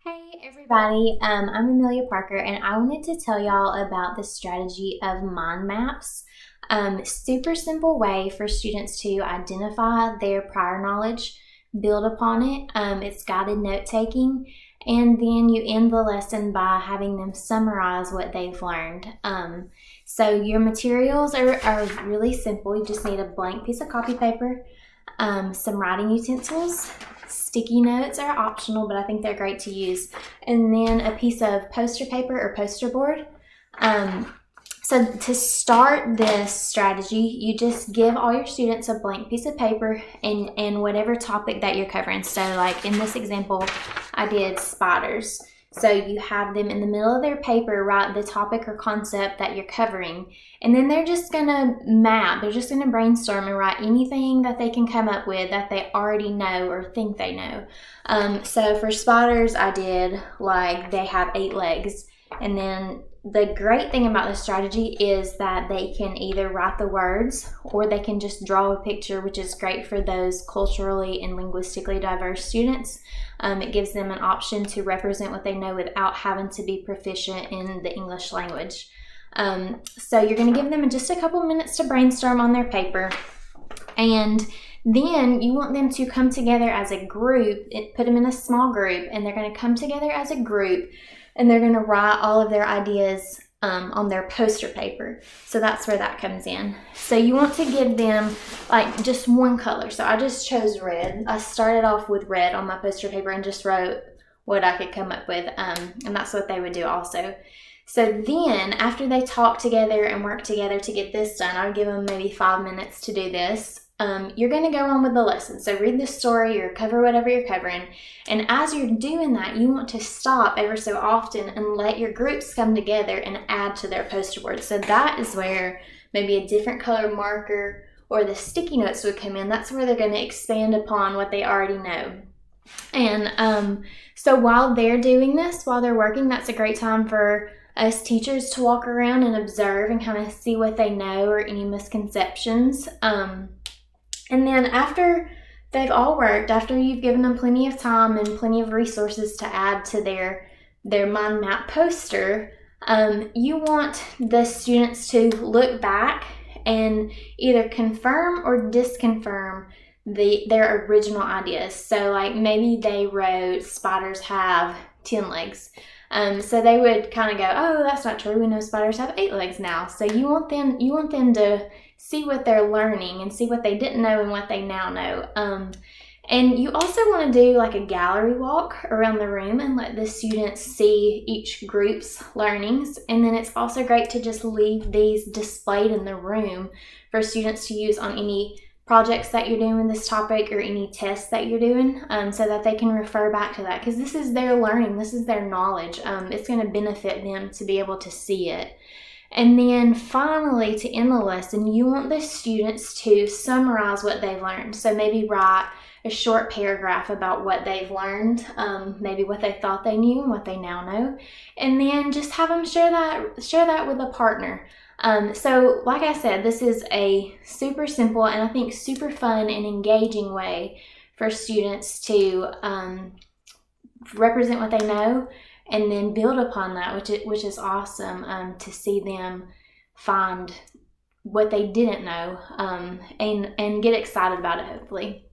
Hey everybody, I'm Amelia Parker and I wanted to tell y'all about the strategy of mind maps. Super simple way for students to identify their prior knowledge, build upon it. It's guided note taking, and then you end the lesson by having them summarize what they've learned. So your materials are really simple. You just need a blank piece of copy paper, some writing utensils. Sticky notes are optional, but I think they're great to use. And then a piece of poster paper or poster board. So to start this strategy, you just give all your students a blank piece of paper and whatever topic that you're covering. So like in this example, I did spiders. So you have them in the middle of their paper write the topic or concept that you're covering. And then they're just going to map, they're just going to brainstorm and write anything that they can come up with that they already know or think they know. So for spiders, I did like they have 8 legs. And then the great thing about this strategy is that they can either write the words or they can just draw a picture, which is great for those culturally and linguistically diverse students. It gives them an option to represent what they know without having to be proficient in the English language. So you're going to give them just a couple minutes to brainstorm on their paper, and then you want them to come together as a group. Put them in a small group, and they're going to come together as a group, and they're going to write all of their ideas on their poster paper. So that's where that comes in. So you want to give them like just one color. So I just chose red. I started off with red on my poster paper and just wrote what I could come up with. And that's what they would do also. So then after they talk together and work together to get this done, I'll give them maybe 5 minutes to do this. You're going to go on with the lesson. So read the story or cover whatever you're covering. And as you're doing that, you want to stop ever so often and let your groups come together and add to their poster board. So that is where maybe a different color marker or the sticky notes would come in. That's where they're going to expand upon what they already know. And so while they're doing this, while they're working, that's a great time for us teachers to walk around and observe and kind of see what they know or any misconceptions. And then after they've all worked, after you've given them plenty of time and plenty of resources to add to their mind map poster, you want the students to look back and either confirm or disconfirm their original ideas. So like maybe they wrote spiders have 10 legs. So they would kind of go, oh, that's not true. We know spiders have 8 legs now. So you want them to see what they're learning and see what they didn't know and what they now know. And you also want to do like a gallery walk around the room and let the students see each group's learnings. And then it's also great to just leave these displayed in the room for students to use on any projects that you're doing with this topic or any tests that you're doing, so that they can refer back to that, because this is their learning, this is their knowledge. It's going to benefit them to be able to see it. And then finally, to end the lesson, you want the students to summarize what they've learned. So maybe write a short paragraph about what they've learned, maybe what they thought they knew and what they now know, and then just have them share that with a partner. So like I said, this is a super simple and I think super fun and engaging way for students to represent what they know and then build upon that, which is awesome, to see them find what they didn't know, and get excited about it, hopefully.